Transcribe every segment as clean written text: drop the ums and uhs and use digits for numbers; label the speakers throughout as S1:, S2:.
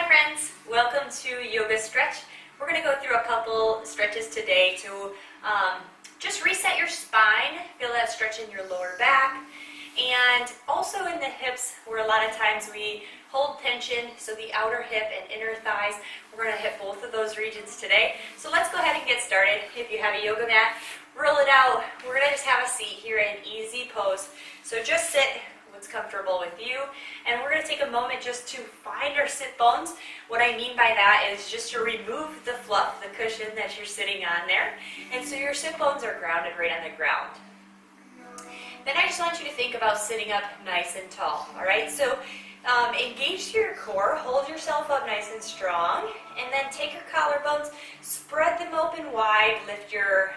S1: Hi friends, welcome to Yoga Stretch. We're going to go through a couple stretches today to just reset your spine, feel that stretch in your lower back, and also in the hips where a lot of times we hold tension, so the outer hip and inner thighs. We're going to hit both of those regions today. So let's go ahead and get started. If you have a yoga mat, roll it out. We're going to just have a seat here in easy pose. So just sit what's comfortable with you, and we're going to take a moment just to find our sit bones. What I mean by that is just to remove the fluff, the cushion that you're sitting on there, and so your sit bones are grounded right on the ground. Then I just want you to think about sitting up nice and tall, all right? So engage to your core, hold yourself up nice and strong, and then take your collarbones, spread them open wide, lift your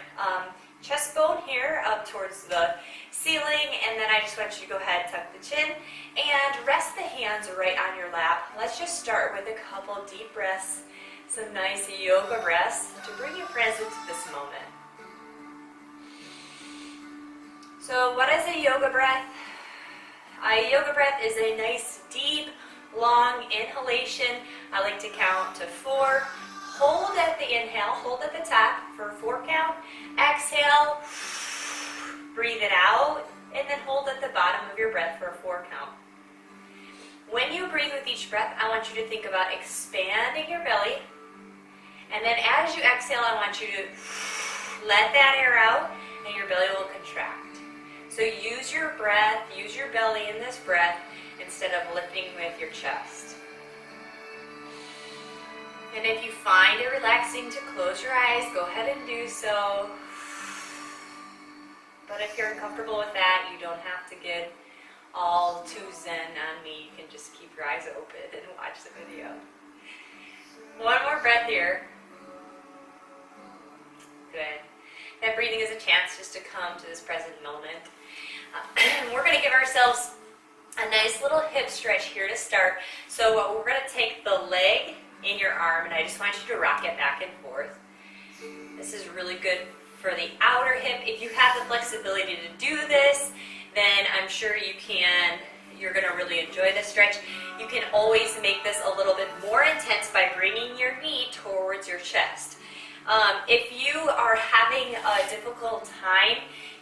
S1: chest bone here up towards the ceiling, and then I just want you to go ahead and tuck the chin and rest the hands right on your lap. Let's just start with a couple deep breaths, some nice yoga breaths to bring you present to this moment. So what is a yoga breath? A yoga breath is a nice, deep, long inhalation. I like to count to 4. Hold at the inhale, hold at the top for a 4 count. Exhale, breathe it out, and then hold at the bottom of your breath for a 4 count. When you breathe with each breath, I want you to think about expanding your belly. And then as you exhale, I want you to let that air out, and your belly will contract. So use your breath, use your belly in this breath instead of lifting with your chest. And if you find it relaxing to close your eyes, go ahead and do so. But if you're uncomfortable with that, you don't have to get all too zen on me. You can just keep your eyes open and watch the video. One more breath here. Good. That breathing is a chance just to come to this present moment. We're going to give ourselves a nice little hip stretch here to start. So we're going to take the leg in your arm, and I just want you to rock it back and forth. This is really good for the outer hip. If you have the flexibility to do this, then I'm sure you're going to really enjoy this stretch. You can always make this a little bit more intense by bringing your knee towards your chest. If you are having a difficult time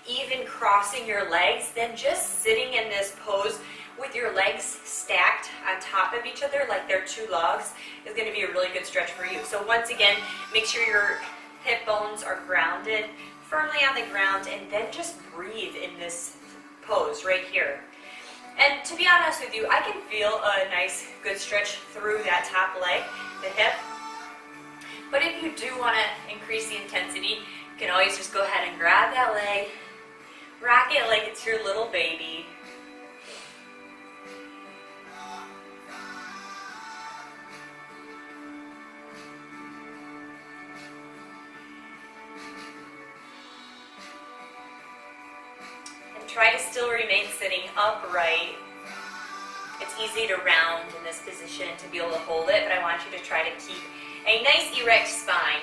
S1: even crossing your legs, then just sitting in this pose with your legs stacked on top of each other like they're 2 logs is going to be a really good stretch for you. So once again, make sure your hip bones are grounded firmly on the ground, and then just breathe in this pose right here. And to be honest with you, I can feel a nice good stretch through that top leg, the hip. But if you do want to increase the intensity, you can always just go ahead and grab that leg, rock it like it's your little baby. And try to still remain sitting upright. It's easy to round in this position to be able to hold it, but I want you to try to keep a nice erect spine.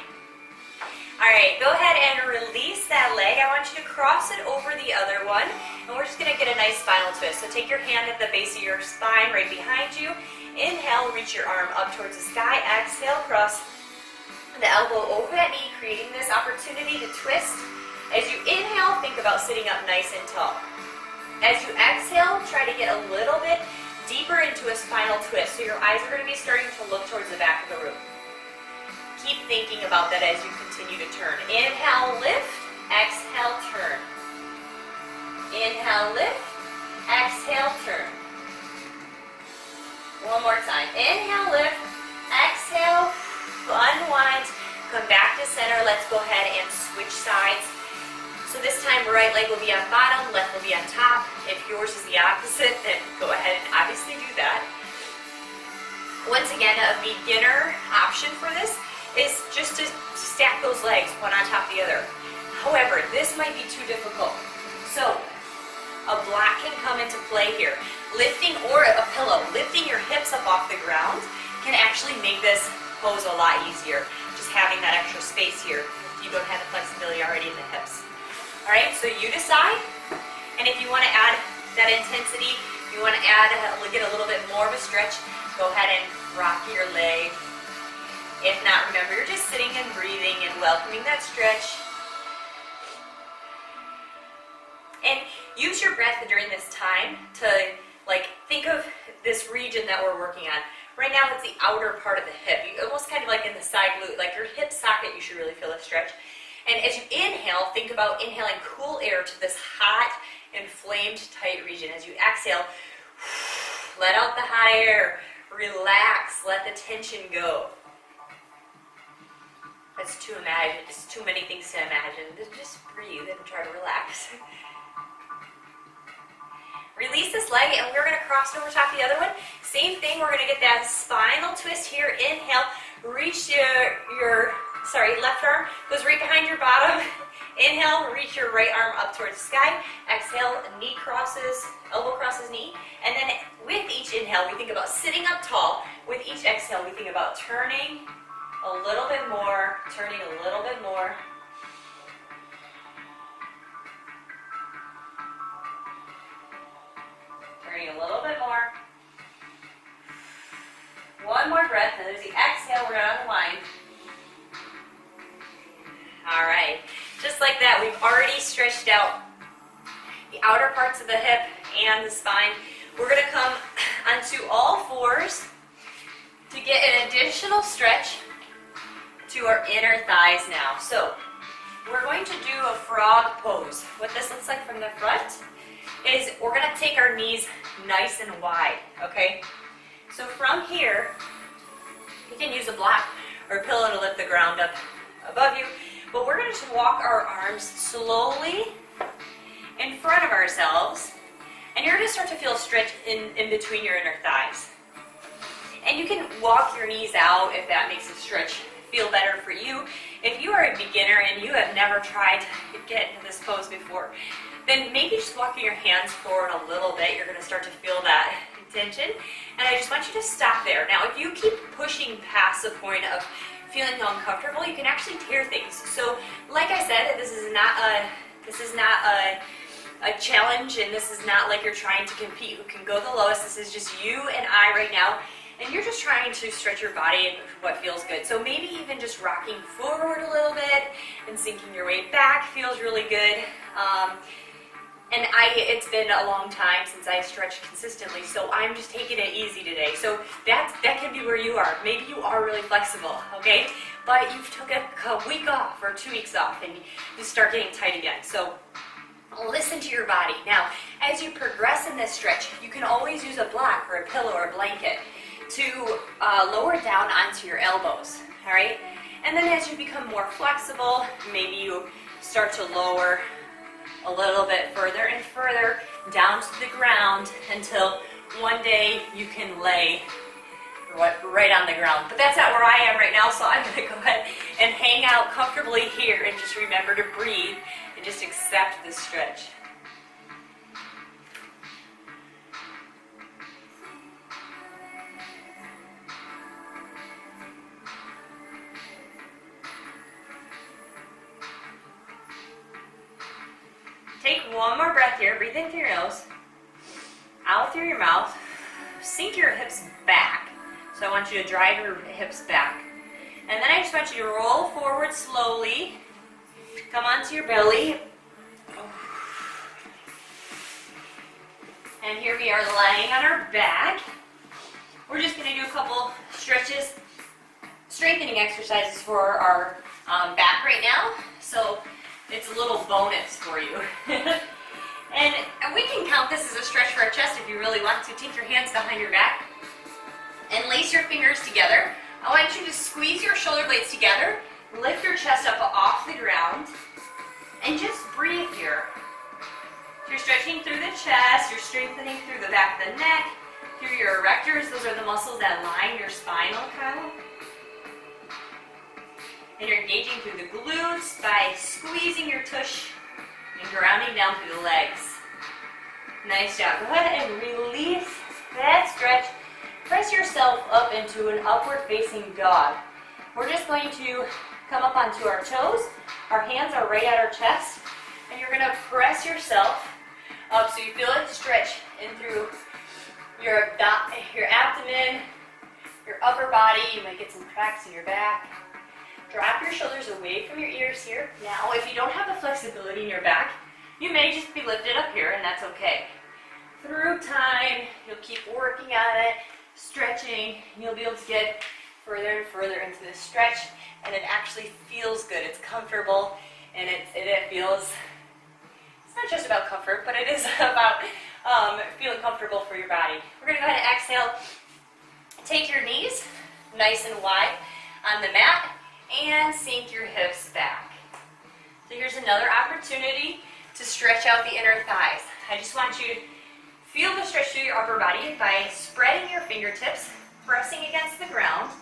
S1: Alright, go ahead and release that leg. I want you to cross it over the other one, and we're just going to get a nice spinal twist. So take your hand at the base of your spine right behind you. Inhale, reach your arm up towards the sky. Exhale, cross the elbow over that knee, creating this opportunity to twist. As you inhale, think about sitting up nice and tall. As you exhale, try to get a little bit deeper into a spinal twist. So your eyes are going to be starting to look towards the back of the room. Keep thinking about that as you continue to turn. Inhale, lift. Exhale, turn. Inhale, lift. Exhale, turn. One more time. Inhale, lift. Exhale, unwind. Come back to center. Let's go ahead and switch sides. So this time, right leg will be on bottom, left will be on top. If yours is the opposite, then go ahead and obviously do that. Once again, a beginner option for this is just to stack those legs one on top of the other. However, this might be too difficult. So a block can come into play here. Lifting, or a pillow, lifting your hips up off the ground can actually make this pose a lot easier. Just having that extra space here if you don't have the flexibility already in the hips. Alright, so you decide, and if you want to add that intensity, you want to get a little bit more of a stretch, go ahead and rock your leg. If not, remember, you're just sitting and breathing and welcoming that stretch. And use your breath during this time to think of this region that we're working on. Right now it's the outer part of the hip. You almost kind of like in the side glute, like your hip socket, you should really feel a stretch. And as you inhale, think about inhaling cool air to this hot, inflamed, tight region. As you exhale, let out the hot air, relax, let the tension go. That's too imagine, it's too many things to imagine. Just breathe and try to relax. Release this leg, and we're going to cross over top the other one. Same thing, we're going to get that spinal twist here. Inhale, reach your left arm goes right behind your bottom. Inhale, reach your right arm up towards the sky. Exhale, knee crosses, elbow crosses knee. And then with each inhale, we think about sitting up tall. With each exhale, we think about turning a little bit more, turning a little bit more. Turning a little bit more. One more breath, and there's the exhale, we're going to unwind. All right, just like that, we've already stretched out the outer parts of the hip and the spine. We're going to come onto all fours to get an additional stretch to our inner thighs now. So we're going to do a frog pose. What this looks like from the front is we're going to take our knees nice and wide, okay? So from here, you can use a block or a pillow to lift the ground up above you, but we're going to just walk our arms slowly in front of ourselves, and you're going to start to feel a stretch in between your inner thighs. And you can walk your knees out if that makes the stretch feel better for you. If you are a beginner and you have never tried to get into this pose before, then maybe just walking your hands forward a little bit, you're going to start to feel that tension. And I just want you to stop there. Now, if you keep pushing past the point of feeling uncomfortable, you can actually tear things. So, like I said, this is not a challenge, and this is not like you're trying to compete who can go the lowest. This is just you and I right now, and you're just trying to stretch your body and what feels good. So maybe even just rocking forward a little bit and sinking your weight back feels really good. And it's been a long time since I stretched consistently, so I'm just taking it easy today. So that can be where you are. Maybe you are really flexible, okay? But you took a week off or 2 weeks off, and you start getting tight again. So listen to your body. Now, as you progress in this stretch, you can always use a block or a pillow or a blanket to lower down onto your elbows, all right? And then as you become more flexible, maybe you start to lower a little bit further and further down to the ground until one day you can lay right on the ground. But that's not where I am right now, so I'm going to go ahead and hang out comfortably here and just remember to breathe and just accept this stretch. Take one more breath here. Breathe in through your nose, out through your mouth. Sink your hips back. So I want you to drive your hips back. And then I just want you to roll forward slowly. Come onto your belly. And here we are laying on our back. We're just going to do a couple stretches, strengthening exercises for our back right now. So it's a little bonus for you. And we can count this as a stretch for our chest if you really want to. Take your hands behind your back and lace your fingers together. I want you to squeeze your shoulder blades together, lift your chest up off the ground, and just breathe here. You're stretching through the chest, you're strengthening through the back of the neck, through your erectors. Those are the muscles that line your spinal column. And you're engaging through the glutes by squeezing your tush and grounding down through the legs. Nice job. Go ahead and release that stretch. Press yourself up into an upward facing dog. We're just going to come up onto our toes. Our hands are right at our chest. And you're going to press yourself up so you feel it stretch in through your abdomen, your upper body. You might get some cracks in your back. Drop your shoulders away from your ears here. Now, if you don't have the flexibility in your back, you may just be lifted up here, and that's okay. Through time, you'll keep working at it, stretching, and you'll be able to get further and further into this stretch, and it actually feels good. It's comfortable, and it feels, it's not just about comfort, but it is about feeling comfortable for your body. We're going to go ahead and exhale. Take your knees nice and wide on the mat, and sink your hips back. So here's another opportunity to stretch out the inner thighs. I just want you to feel the stretch through your upper body by spreading your fingertips, pressing against the ground,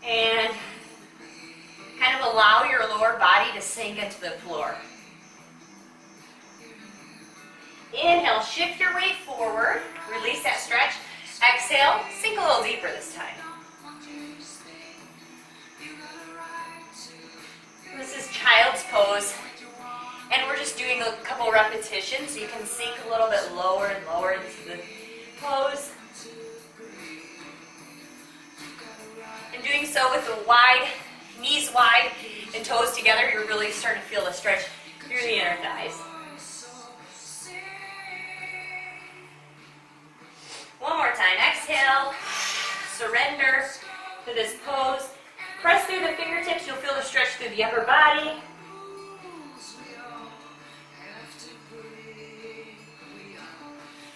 S1: and kind of allow your lower body to sink into the floor. Inhale, shift your weight forward, release that stretch. Exhale, sink a little deeper this time. This is child's pose, and we're just doing a couple repetitions so you can sink a little bit lower and lower into the pose. And doing so with the wide, knees wide and toes together, you're really starting to feel the stretch through the inner thighs. One more time. Exhale, surrender to this pose. Press through the fingertips, you'll feel the stretch through the upper body.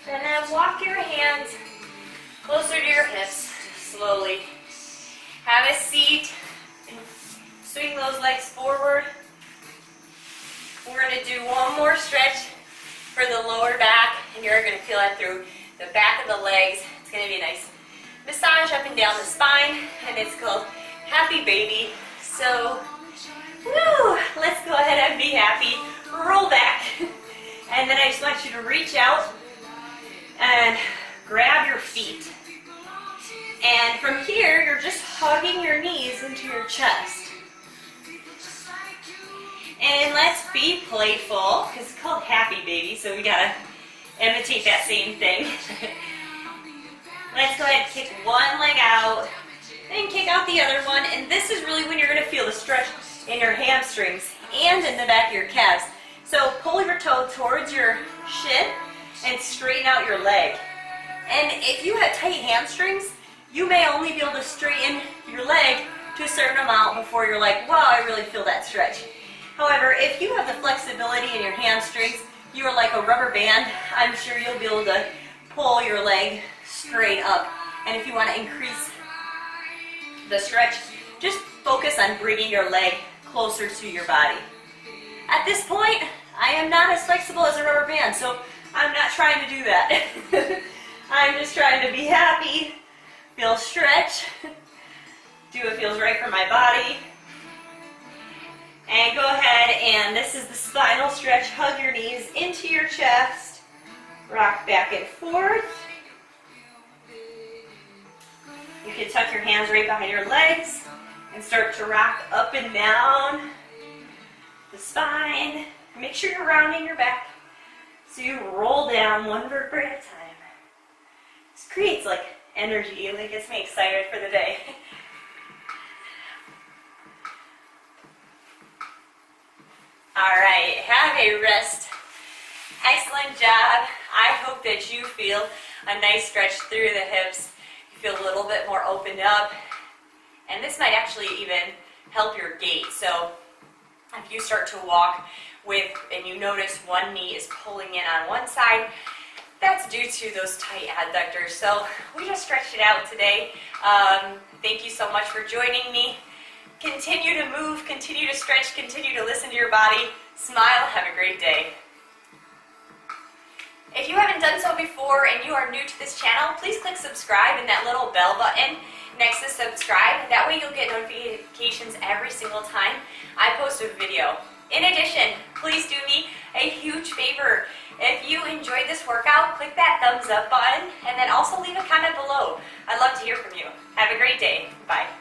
S1: And then walk your hands closer to your hips, slowly. Have a seat. Swing those legs forward. We're going to do one more stretch for the lower back, and you're going to feel that through the back of the legs. It's going to be a nice massage up and down the spine, and it's called Happy Baby. So, woo, let's go ahead and be happy. Roll back. And then I just want you to reach out and grab your feet. And from here, you're just hugging your knees into your chest. And let's be playful, because it's called Happy Baby, so we gotta imitate that same thing. Let's go ahead and kick one leg out. Then kick out the other one, and this is really when you're going to feel the stretch in your hamstrings and in the back of your calves. So pull your toe towards your shin and straighten out your leg. And if you have tight hamstrings, you may only be able to straighten your leg to a certain amount before you're like, wow, I really feel that stretch. However, if you have the flexibility in your hamstrings, you are like a rubber band, I'm sure you'll be able to pull your leg straight up. And if you want to increase the stretch, just focus on bringing your leg closer to your body. At this point, I am not as flexible as a rubber band, so I'm not trying to do that. I'm just trying to be happy, feel stretch, do what feels right for my body. And go ahead, and this is the spinal stretch. Hug your knees into your chest, rock back and forth. You can tuck your hands right behind your legs and start to rock up and down the spine. Make sure you're rounding your back so you roll down one vertebrae at a time. This creates like energy, and it gets me excited for the day. All right, have a rest. Excellent job. I hope that you feel a nice stretch through the hips. You feel a little bit more opened up. And this might actually even help your gait. So if you start to walk and you notice one knee is pulling in on one side, that's due to those tight adductors. So we just stretched it out today. Thank you so much for joining me. Continue to move, continue to stretch, continue to listen to your body. Smile, have a great day. If you haven't done so before and you are new to this channel, please click subscribe and that little bell button next to subscribe. That way you'll get notifications every single time I post a video. In addition, please do me a huge favor. If you enjoyed this workout, click that thumbs up button and then also leave a comment below. I'd love to hear from you. Have a great day. Bye.